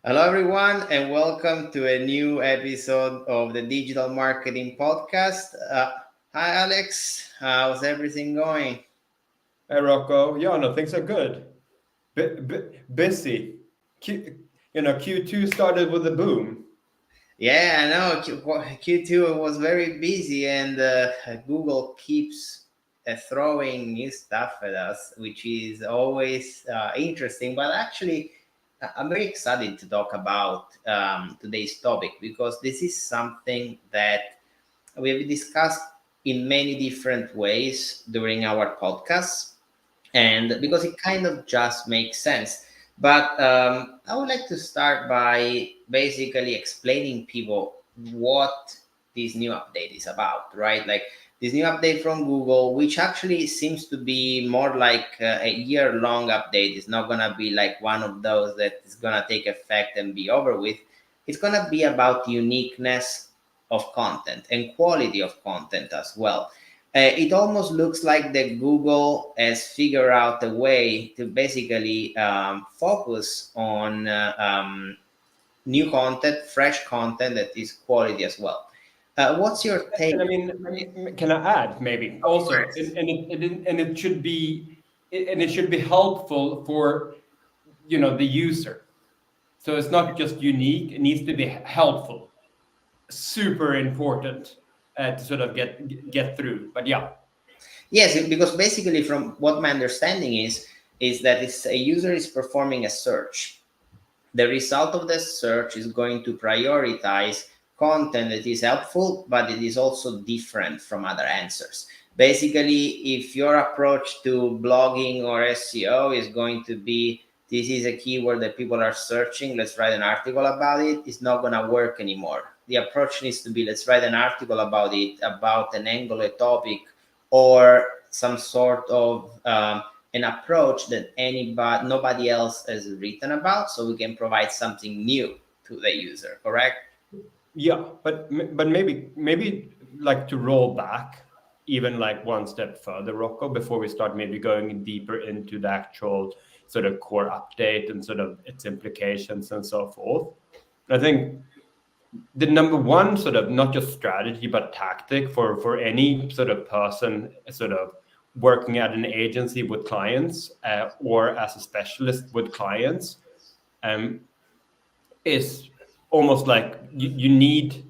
Hello, everyone, and welcome to a new episode of the Digital Marketing Podcast. Hi, Alex. How's everything going? Hey Rocco, yeah, no, things are good. Busy. Q2 started with a boom. Yeah, I know Q2 was very busy, and Google keeps throwing new stuff at us, which is always interesting. But actually, I'm very excited to talk about today's topic because this is something that we have discussed in many different ways during our podcasts, and because it kind of just makes sense. But I would like to start by basically explaining people what this new update is about, right? Like this new update from Google, which actually seems to be more like a year-long update. It's not gonna be like one of those that is gonna take effect and be over with. It's gonna be about uniqueness of content and quality of content as well. It almost looks like that Google has figured out a way to basically focus on new content, fresh content that is quality as well. What's your take? And I mean, can I add maybe Of also, course. and it should be, and it should be helpful for the user. So it's not just unique; it needs to be helpful. Super important to sort of get through. But yeah. Yes, because basically, from what my understanding is that it's a user is performing a search. The result of the search is going to prioritize content that is helpful, but it is also different from other answers. Basically, if your approach to blogging or SEO is going to be this is a keyword that people are searching, let's write an article about it, it's not going to work anymore. The approach needs to be let's write an article about it, about an angle, a topic, or some sort of an approach that nobody else has written about, so we can provide something new to the user. Correct? Yeah, but maybe like to roll back even like one step further, Rocco, before we start maybe going deeper into the actual sort of core update and sort of its implications and so forth. I think the number one sort of not just strategy but tactic for any sort of person sort of working at an agency with clients or as a specialist with clients um, is almost like you need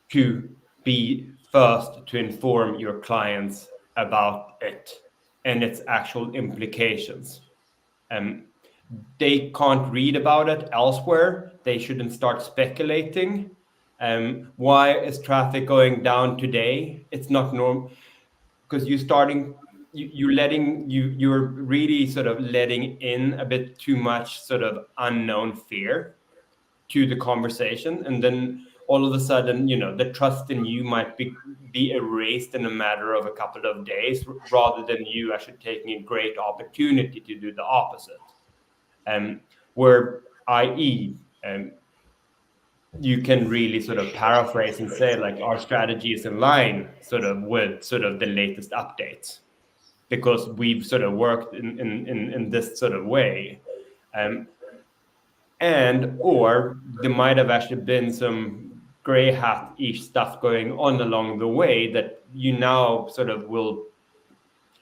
to be first to inform your clients about it and its actual implications. Um, they can't read about it elsewhere. They shouldn't start speculating. Why is traffic going down today? It's not normal because you're really sort of letting in a bit too much sort of unknown fear to the conversation, and then all of a sudden the trust in you might be erased in a matter of a couple of days rather than you actually taking a great opportunity to do the opposite. um, where i.e. You can really sort of paraphrase and say like our strategy is in line sort of with sort of the latest updates because we've sort of worked in this sort of way. um, and or there might have actually been some gray hat-ish stuff going on along the way that you now sort of will,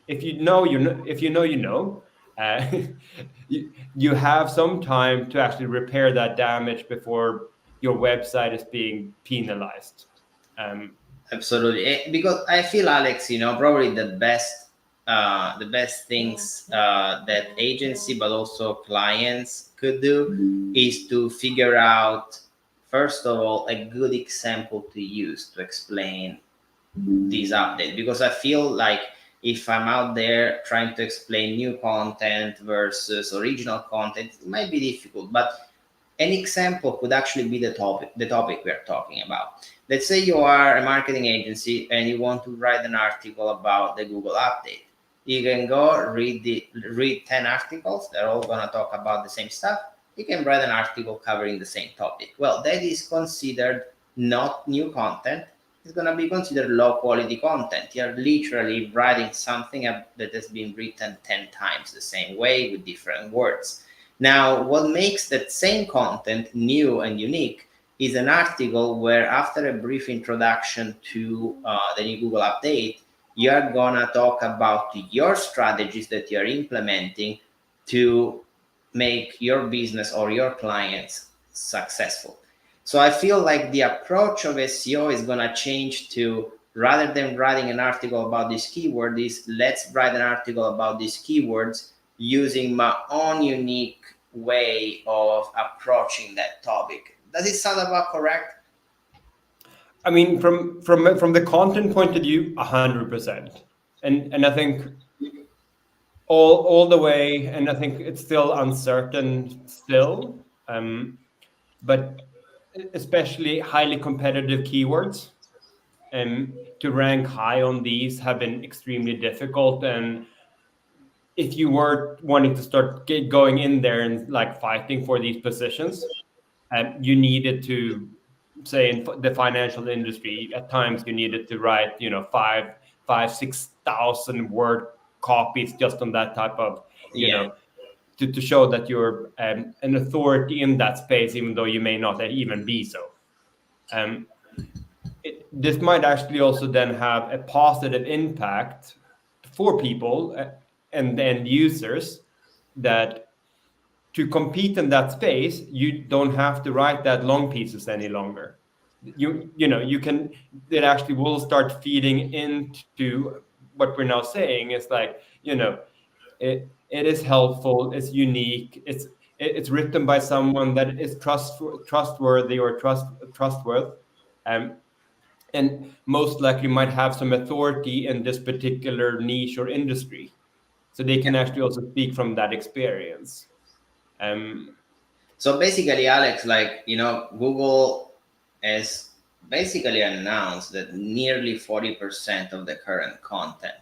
if you know uh, you have some time to actually repair that damage before your website is being penalized. um, Absolutely. Because I feel, Alex, probably the best things that agency but also clients could do is to figure out, first of all, a good example to use to explain these updates, because I feel like if I'm out there trying to explain new content versus original content, it might be difficult. But an example could actually be the topic we're talking about. Let's say you are a marketing agency and you want to write an article about the Google update. You can go read 10 articles. They're all going to talk about the same stuff. You can write an article covering the same topic. Well, that is considered not new content. It's going to be considered low quality content. You're literally writing something that has been written 10 times the same way with different words. Now, what makes that same content new and unique is an article where, after a brief introduction to the new Google update, you're gonna talk about your strategies that you're implementing to make your business or your clients successful. So I feel like the approach of SEO is gonna change to, rather than writing an article about this keyword, is let's write an article about these keywords using my own unique way of approaching that topic. Does it sound about correct? I mean, from the content point of view, 100%, and I think all the way, and I think it's still uncertain still, but especially highly competitive keywords, to rank high on these have been extremely difficult. And if you were wanting to start going in there and like fighting for these positions, you needed to, say in the financial industry, at times you needed to write, 6,000 word copies just on that type of, you Yeah, know, to show that you're an authority in that space, even though you may not even be so. Um, this might actually also then have a positive impact for people and the end users, that to compete in that space, you don't have to write that long pieces any longer. You can, it actually will start feeding into what we're now saying is like, it is helpful, it's unique, it's written by someone that is trustworthy or trustworthy, um, and most likely might have some authority in this particular niche or industry, so they can actually also speak from that experience. um, so basically, Alex, like, Google has basically announced that nearly 40% of the current content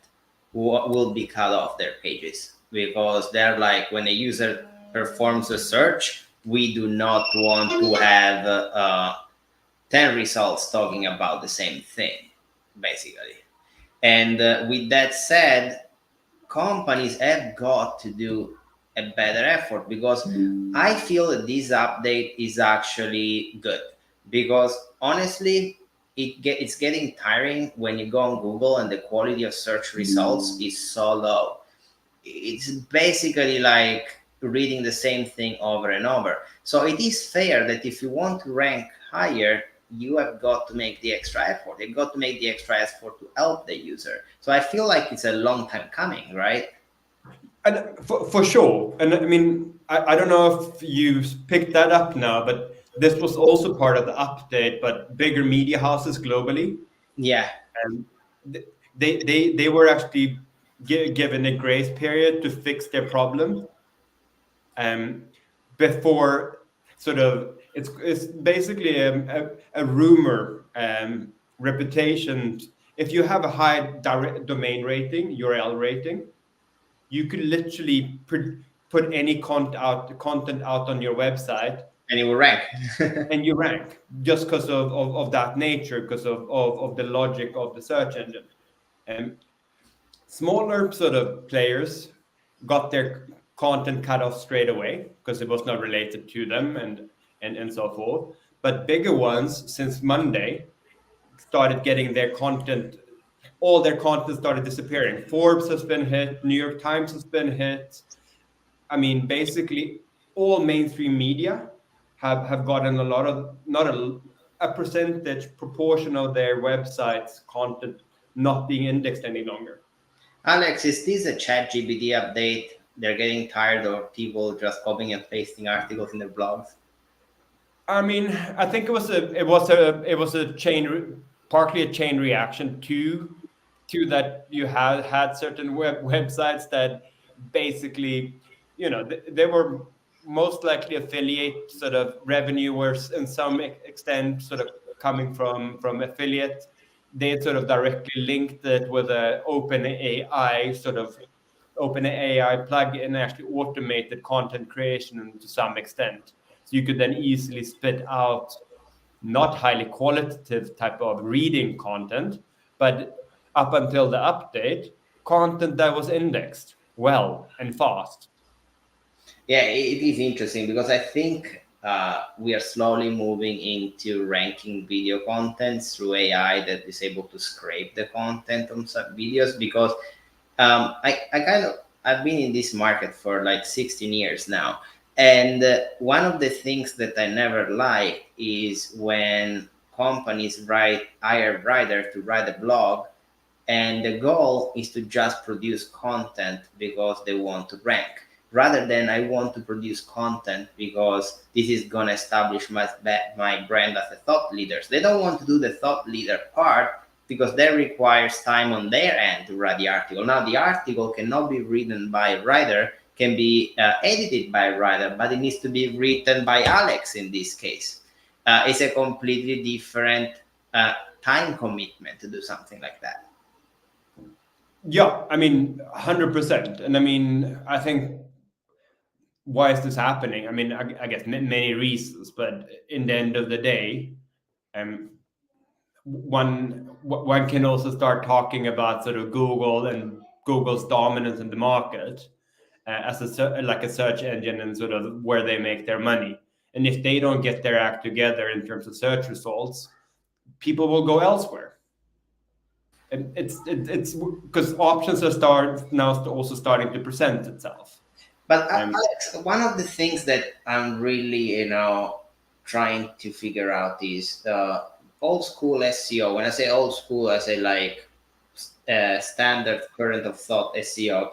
will be cut off their pages, because they're like, when a user performs a search, we do not want to have 10 results talking about the same thing, basically. And with that said, companies have got to do a better effort, because I feel that this update is actually good, because honestly, it's getting tiring when you go on Google and the quality of search results is so low. It's basically like reading the same thing over and over. So it is fair that if you want to rank higher, you have got to make the extra effort. You've got to make the extra effort to help the user. So I feel like it's a long time coming, right? and for sure, and I mean, I don't know if you picked that up now, but this was also part of the update, but bigger media houses globally, Yeah. um, they were actually given a grace period to fix their problem, um, before, sort of, it's basically a rumor, reputation. If you have a high direct domain rating, URL rating, you could literally put any content out on your website, And it will rank. and you rank, just because of that nature, because of the logic of the search engine. And smaller sort of players got their content cut off straight away because it was not related to them, and so forth. But bigger ones, since Monday, started getting their content, all their content started disappearing. Forbes has been hit, New York Times has been hit. I mean, basically all mainstream media have gotten a lot of, not a percentage proportion of their websites content not being indexed any longer. Alex, is this a chat GPT update? They're getting tired of people just copying and pasting articles in their blogs. I mean, I think it was a partly a chain reaction to that. You had certain websites that basically, they were most likely affiliate sort of revenue, or in some extent sort of coming from affiliate. They had sort of directly linked it with a open AI plugin, and actually automated content creation to some extent. So you could then easily spit out not highly qualitative type of reading content, but up until the update, content that was indexed well and fast. Yeah, it is interesting because I think we are slowly moving into ranking video content through AI that is able to scrape the content on some videos. Because I've been in this market for like 16 years now, and one of the things that I never like is when companies hire a writer to write a blog, and the goal is to just produce content because they want to rank, rather than I want to produce content because this is going to establish my brand as a thought leaders. They don't want to do the thought leader part because that requires time on their end to write the article. Now the article cannot be written by a writer, can be edited by a writer, but it needs to be written by Alex in this case. It's a completely different uh, time commitment to do something like that. Yeah, I mean, 100%. And I mean, I think, why is this happening? I mean, I guess many reasons, but in the end of the day, um, one can also start talking about sort of Google and Google's dominance in the market as like a search engine and sort of where they make their money. And if they don't get their act together in terms of search results, people will go elsewhere. And it's because options are start now also starting to present itself. But Um, Alex, one of the things that I'm really, trying to figure out is old school SEO. When I say old school, I say like standard current of thought SEO.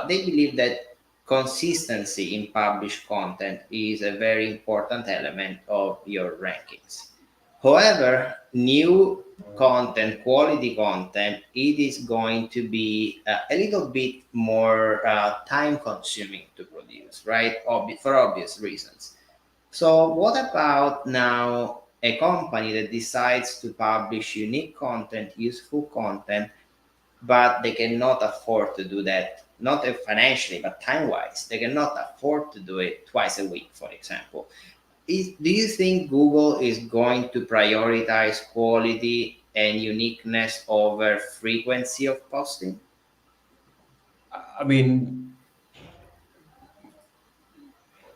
They believe that consistency in published content is a very important element of your rankings. However, new content, quality content, it is going to be a little bit more time consuming to produce, right? For obvious reasons. So, what about now a company that decides to publish unique content, useful content, but they cannot afford to do that, not financially but time wise, they cannot afford to do it twice a week, for example. Do you think Google is going to prioritize quality and uniqueness over frequency of posting? I mean,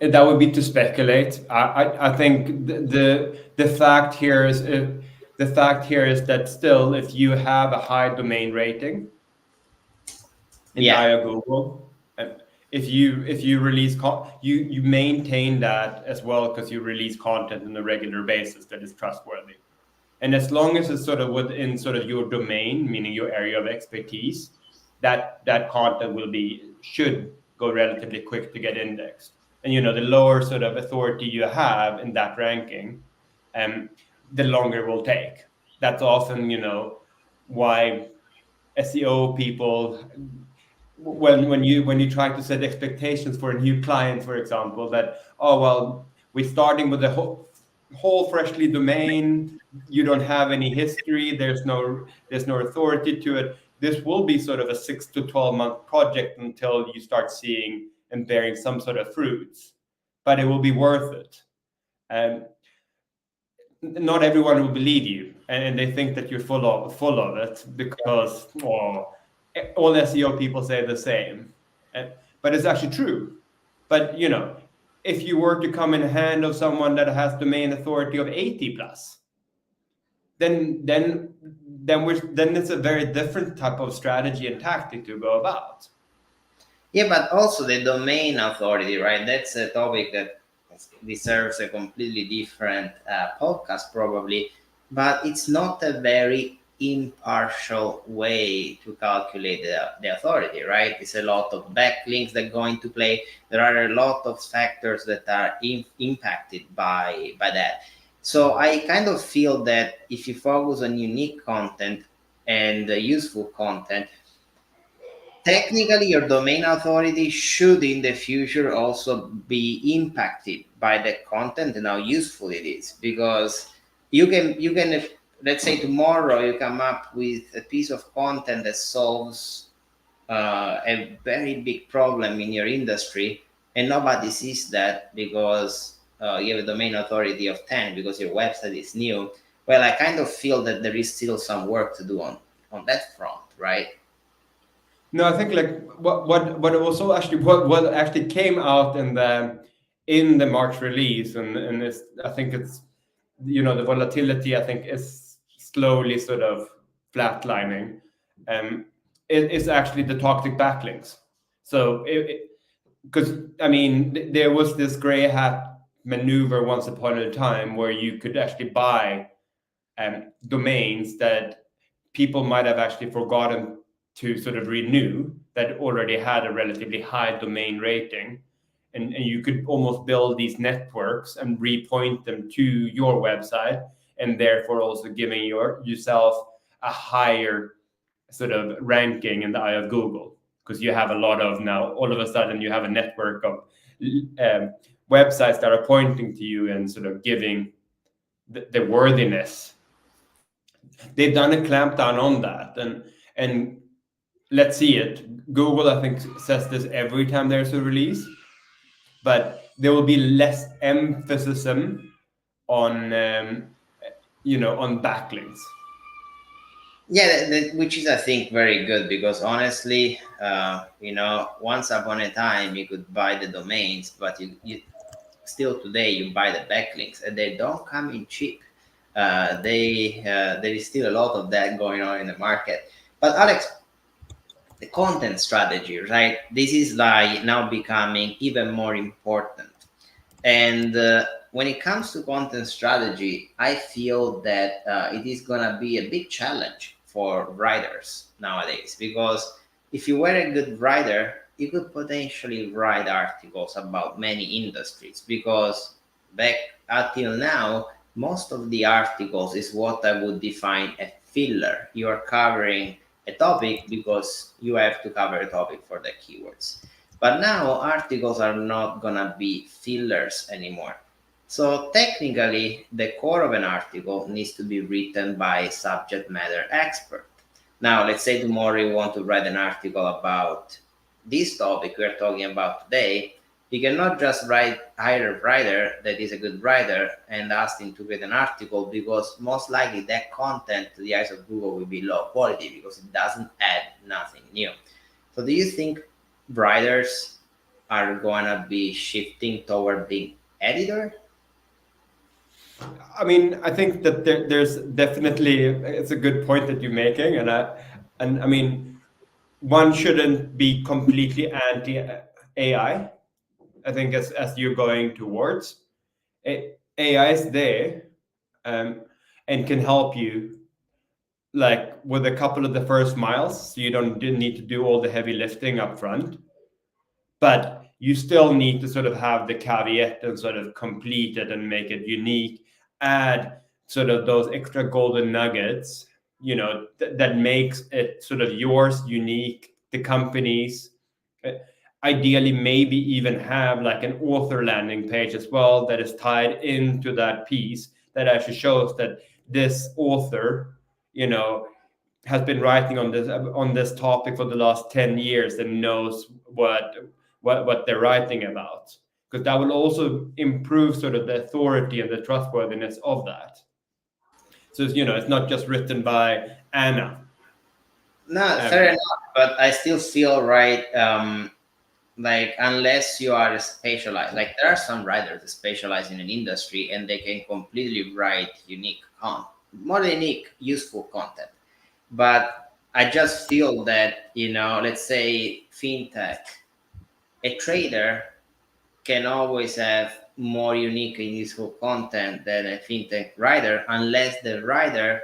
that would be to speculate. I think the fact here is the fact here is that still, if you have a high domain rating in the Yeah. eye of Google, if you release you maintain that as well because you release content on a regular basis that is trustworthy. And as long as it's sort of within sort of your domain, meaning your area of expertise, that content should go relatively quick to get indexed. And the lower sort of authority you have in that ranking, um, the longer it will take. That's often why SEO people, when you try to set expectations for a new client, for example, that, oh well, we're starting with a whole freshly domain, you don't have any history, there's no authority to it. This will be sort of a 6 to 12 month project until you start seeing and bearing some sort of fruits, but it will be worth it. And not everyone will believe you, and they think that you're full of it because, all SEO people say the same. But it's actually true. But if you were to come in hand of someone that has domain authority of 80 plus, then it's a very different type of strategy and tactic to go about. Yeah, but also the domain authority, right? That's a topic that deserves a completely different podcast, probably. But it's not a very impartial way to calculate the authority, right? It's a lot of backlinks that go into play. There are a lot of factors that are impacted by that. So I kind of feel that if you focus on unique content and useful content, technically your domain authority should in the future also be impacted by the content and how useful it is, because you can if, let's say tomorrow you come up with a piece of content that solves a very big problem in your industry, and nobody sees that because you have a domain authority of 10 because your website is new. Well, I kind of feel that there is still some work to do on that front, right? No, I think like what also actually what actually came out in the March release, and it's, I think it's, you know, the volatility I think is slowly sort of flatlining. Um, it is actually the toxic backlinks. So because I mean, there was this gray hat maneuver once upon a time where you could actually buy domains that people might have actually forgotten to sort of renew, that already had a relatively high domain rating. And you could almost build these networks and repoint them to your website, and therefore also giving yourself a higher sort of ranking in the eye of Google, because you have a lot of, now all of a sudden you have a network of um, websites that are pointing to you and sort of giving the worthiness. They've done a clampdown on that, and let's see it. Google, I think, says this every time there's a release, but there will be less emphasis on on backlinks. Yeah, which is I think very good because honestly, once upon a time you could buy the domains, but you still today you buy the backlinks and they don't come in cheap. There is still a lot of that going on in the market. But Alex, the content strategy, right? This is like now becoming even more important. And when it comes to content strategy, I feel that it is going to be a big challenge for writers nowadays because if you were a good writer, you could potentially write articles about many industries because back until now, most of the articles is what I would define a filler. You are covering a topic because you have to cover a topic for the keywords. But now articles are not gonna be fillers anymore. So technically, the core of an article needs to be written by a subject matter expert. Now, let's say tomorrow you want to write an article about this topic we're talking about today. You cannot just hire a writer that is a good writer and ask him to write an article because most likely that content to the eyes of Google will be low quality because it doesn't add nothing new. So do you think writers are gonna be shifting toward being editor? I mean, I think that there's definitely, it's a good point that you're making, and I mean, one shouldn't be completely anti AI. I think as you're going towards, AI is there, um, and can help you like with a couple of the first miles, so you didn't need to do all the heavy lifting up front, but you still need to sort of have the caveat and sort of complete it and make it unique, add sort of those extra golden nuggets, that makes it sort of yours, unique, the company's. Uh, Ideally, maybe even have like an author landing page as well that is tied into that piece, that actually shows that this author, you know has been writing on this topic for the last 10 years and knows what they're writing about, because that will also improve sort of the authority and the trustworthiness of that. So it's not just written by Anna. No, um, fair enough. But I still feel right. Like unless you are specialized, like there are some writers that specialize in an industry and they can completely write unique content, more unique, useful content. But I just feel that let's say fintech, a trader can always have more unique and useful content than a fintech writer unless the writer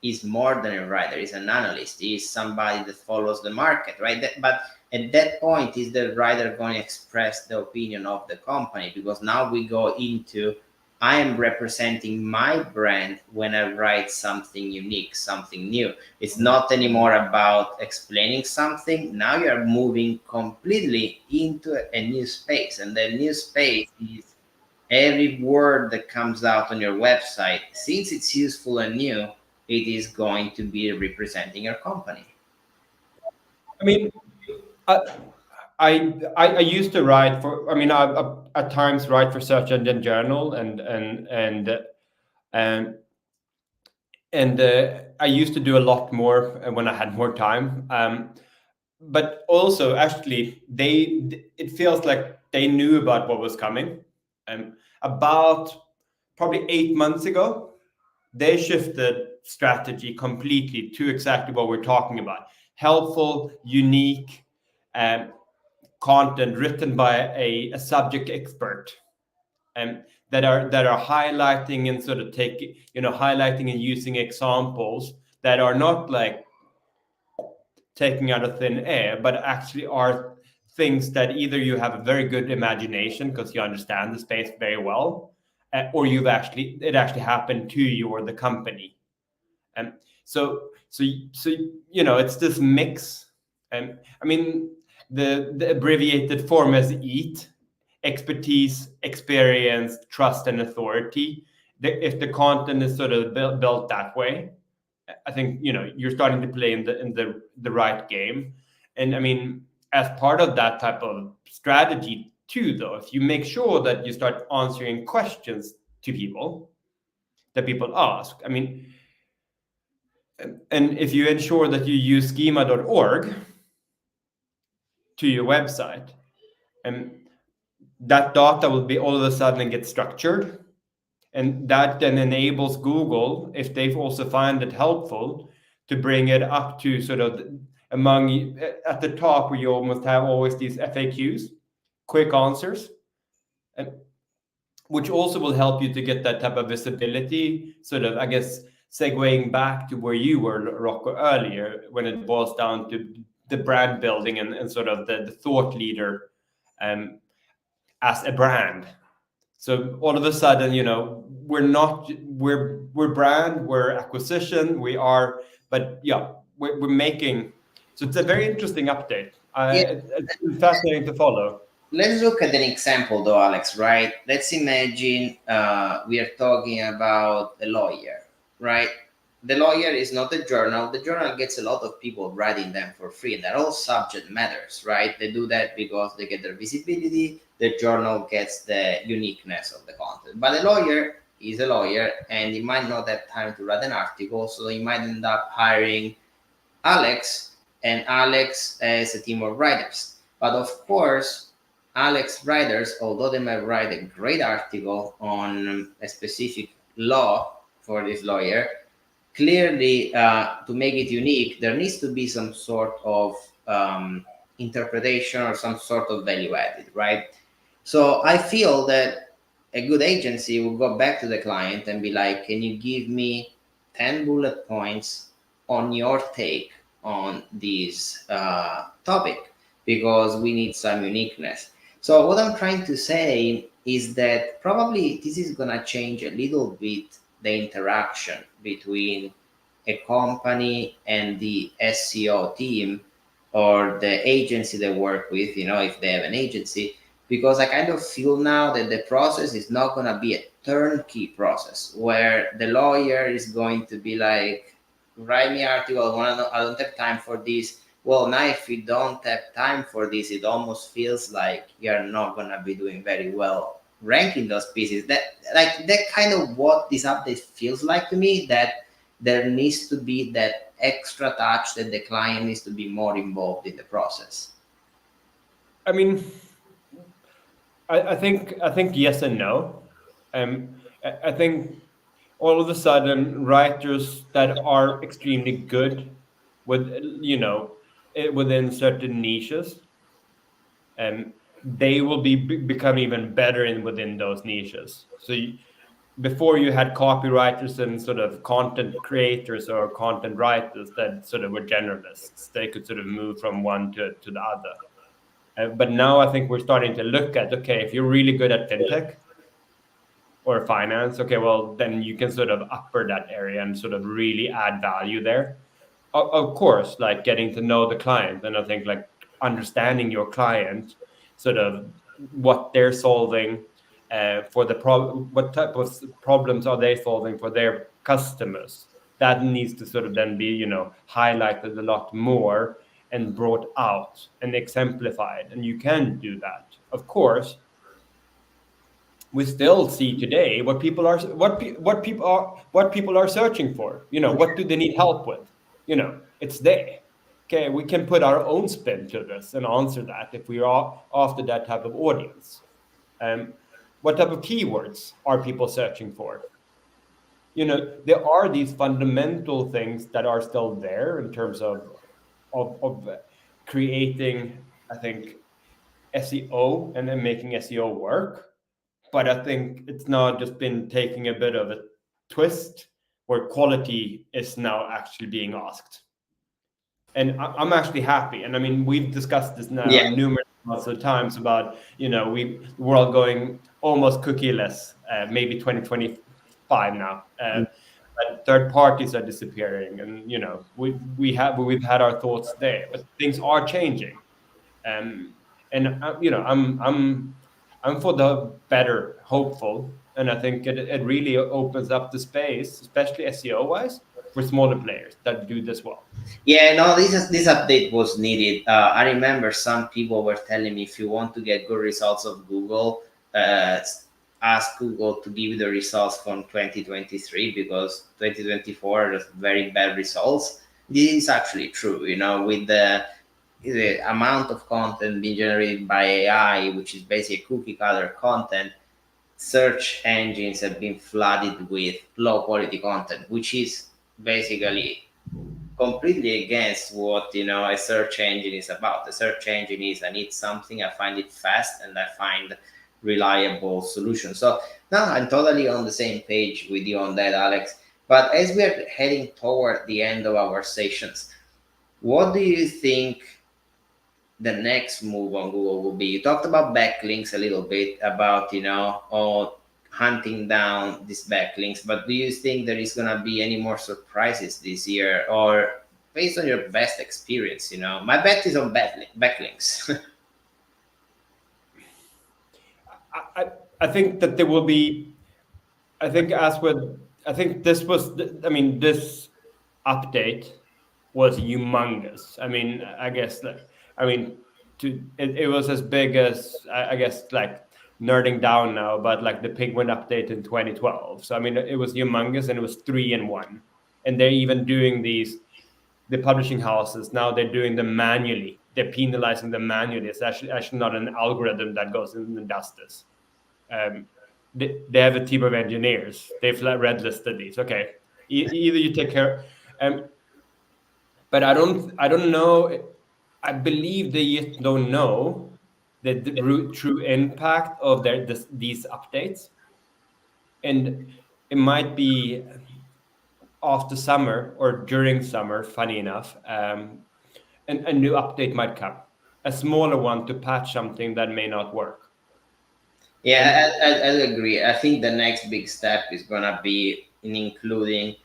is more than a writer, is an analyst, is somebody that follows the market, right? But at that point, is the writer going to express the opinion of the company? Because now we go into I am representing my brand when I write something unique, something new. It's not anymore about explaining something. Now you're moving completely into a new space, and the new space is every word that comes out on your website. Since it's useful and new, it is going to be representing your company. I mean, I, I used to write for. I mean, I at times write for Search Engine Journal, and I used to do a lot more when I had more time. but also actually it feels like they knew about what was coming. About probably 8 months ago, they shifted strategy completely to exactly what we're talking about: helpful, unique content written by a subject expert, that are highlighting and sort of taking, highlighting and using examples that are not like taking out of thin air, but actually are things that either you have a very good imagination because you understand the space very well, or it actually happened to you or the company. And so it's this mix. And I mean, the abbreviated form is EAT: expertise, experience, trust, and authority. If the content is sort of built that way, I think you're starting to play in the right game. And I mean, as part of that type of strategy too, though, if you make sure that you start answering questions to people that people ask, I mean, and if you ensure that you use schema.org to your website, and that data will be all of a sudden get structured, and that then enables Google, if they've also find it helpful, to bring it up to sort of among at the top, where you almost have always these FAQs, quick answers, and which also will help you to get that type of visibility, sort of, I guess, segueing back to where you were, Rocco, earlier, when it boils down to the brand building and sort of the thought leader um, as a brand. So all of a sudden, we're brand, we're acquisition, we are, but yeah, we're making. So it's a very interesting update. Yeah, It's fascinating to follow. let's look at an example though, Alex, right? Let's imagine we are talking about a lawyer, right? The lawyer is not a journal. The journal gets a lot of people writing them for free, and they're all subject matters, right? They do that because they get their visibility. The journal gets the uniqueness of the content. But a lawyer is a lawyer, and he might not have time to write an article, so he might end up hiring Alex, and Alex has a team of writers. But of course, Alex writers, although they might write a great article on a specific law for this lawyer, clearly to make it unique, there needs to be some sort of interpretation or some sort of value added, right? So I feel that a good agency will go back to the client and be like, can you give me 10 bullet points on your take on this topic? Because we need some uniqueness. So what I'm trying to say is that probably this is going to change a little bit the interaction between a company and the SEO team or the agency they work with, if they have an agency, because I kind of feel now that the process is not going to be a turnkey process where the lawyer is going to be like, write me article, I don't have time for this. Well, now if you don't have time for this, it almost feels like you're not going to be doing very well ranking those pieces. That kind of what this update feels like to me, that there needs to be that extra touch, that the client needs to be more involved in the process. I mean, I think yes and no. I think all of a sudden writers that are extremely good with within certain niches, they will become even better within those niches. So before you had copywriters and sort of content creators or content writers that sort of were generalists. They could sort of move from one to the other. But now I think we're starting to look at, okay, if you're really good at fintech or finance, okay, well, then you can sort of upper that area and sort of really add value there. Of course, like getting to know the client, and I think like understanding your client, sort of what they're solving, for the problem, what type of problems are they solving for their customers. That needs to sort of then be highlighted a lot more and brought out and exemplified, and you can do that. Of course, we still see today what people are searching for. What do they need help with? It's there. okay, we can put our own spin to this and answer that if we are after that type of audience. Um, what type of keywords are people searching for? There are these fundamental things that are still there in terms of creating, I think, SEO and then making SEO work. But I think it's now just been taking a bit of a twist where quality is now actually being asked. And I'm actually happy. And I mean, we've discussed this now Yeah. numerous lots of times about, we're all going almost cookieless, maybe 2025 now. But third parties are disappearing, and we've had our thoughts there, but things are changing. And I'm for the better, hopeful, and I think it really opens up the space, especially SEO wise, for smaller players that do this well. Yeah, no, this update was needed. I remember some people were telling me if you want to get good results of Google, uh, ask Google to give you the results from 2023 because 2024 was very bad results. This is actually true, with the amount of content being generated by AI, which is basically cookie cutter content. Search engines have been flooded with low quality content, which is basically completely against what a search engine is about. The search engine is I need something, I find it fast, and I find reliable solutions. So now I'm totally on the same page with you on that, Alex. But as we are heading toward the end of our sessions, what do you think the next move on Google will be? You talked about backlinks a little bit about hunting down these backlinks, but do you think there is gonna be any more surprises this year, or based on your best experience? My bet is on backlinks. I, I think that there will be. I think as with I think this was. I mean, this update was humongous. I mean, I guess that. I mean, it was as big as I guess like nerding down now, but like the Penguin update in 2012. So I mean, it was humongous and it was 3 in 1. And they're even doing the publishing houses now. They're doing them manually. They're penalizing them manually. It's actually not an algorithm that goes in and does this. um, they have a team of engineers. They've red listed these. Okay, either you take care, um, but I don't know. I believe they yet don't know the true impact of these updates, and it might be after summer or during summer. Funny enough, and a new update might come, a smaller one to patch something that may not work, Yeah, and I agree. I think the next big step is gonna be in including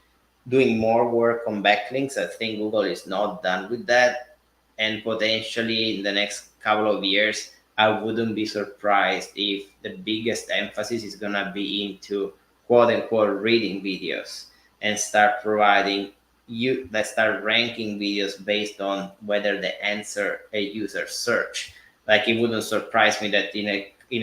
doing more work on backlinks. I think Google is not done with that, and potentially in the next couple of years, I wouldn't be surprised if the biggest emphasis is gonna be into quote unquote reading videos and start providing you that start ranking videos based on whether they answer a user search. Like it wouldn't surprise me that in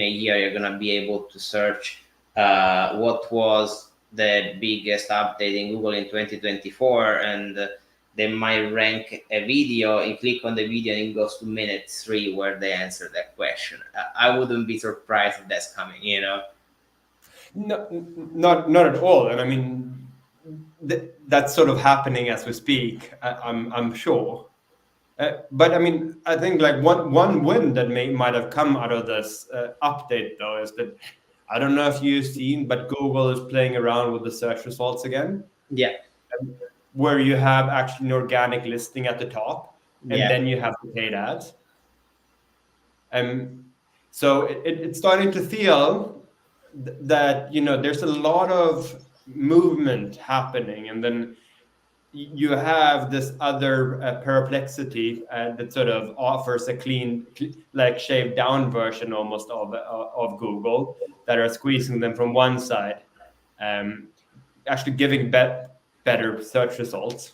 a year you're gonna be able to search what was the biggest update in Google in 2024, and they might rank a video and click on the video and it goes to minute 3 where they answer that question. I wouldn't be surprised if that's coming. no, not at all. And I mean, that's sort of happening as we speak. I'm sure. But I mean, I think like one win that might have come out of this update though is that I don't know if you've seen, but Google is playing around with the search results again, Yeah, where you have actually an organic listing at the top, and yeah. then you have the paid ads. Um, so it's starting to feel that there's a lot of movement happening, and then you have this other perplexity that sort of offers a clean, like shaved down version almost of Google that are squeezing them from one side, um, actually giving better search results.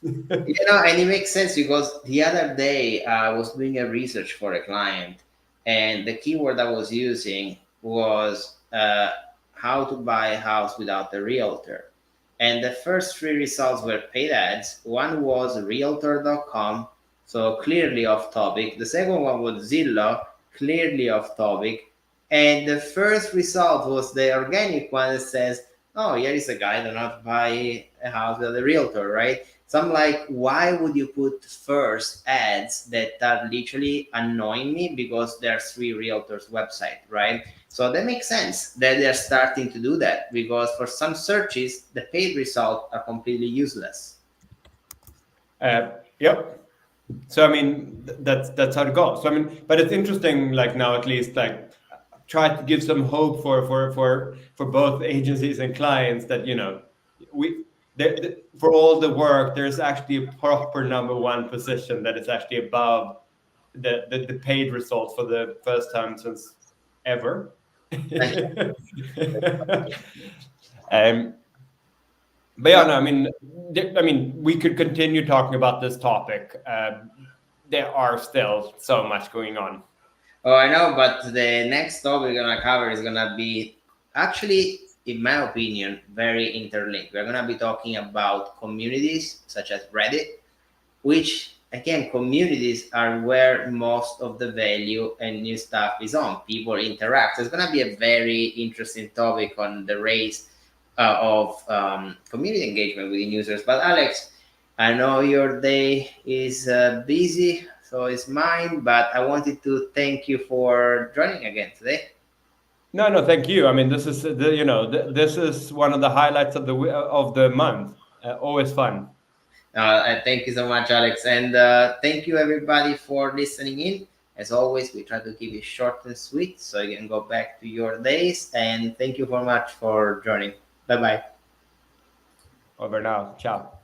And it makes sense because the other day I was doing a research for a client, and the keyword I was using was how to buy a house without a realtor. And the first three results were paid ads. One was realtor.com, so clearly off topic. The second one was Zillow, clearly off topic. And the first result was the organic one that says, oh, here is a guy that not buy a house with a realtor, right? So I'm like, why would you put first ads that are literally annoying me because there's three realtors website, right? So that makes sense that they're starting to do that because for some searches, the paid results are completely useless. Yep. So I mean, that's how it goes. So I mean, but it's interesting. Like now, at least, like try to give some hope for both agencies and clients that we for all the work, there's actually a proper number one position that is actually above the paid results for the first time since ever. um, but yeah, No, no, I mean, I mean, we could continue talking about this topic. There are still so much going on. oh, I know, but the next topic we're gonna cover is gonna be actually, in my opinion, very interlinked. We're gonna be talking about communities such as Reddit, which again, communities are where most of the value and new stuff is on. People interact. So it's gonna be a very interesting topic on the race of community engagement within users. But Alex, I know your day is busy, so it's mine. But I wanted to thank you for joining again today. No, no, thank you. I mean, this is this is one of the highlights of the month. Always fun. Thank you so much, Alex, and thank you everybody for listening in. As always, we try to keep it short and sweet so you can go back to your days. And thank you so much for joining. Bye bye. Over now. Ciao.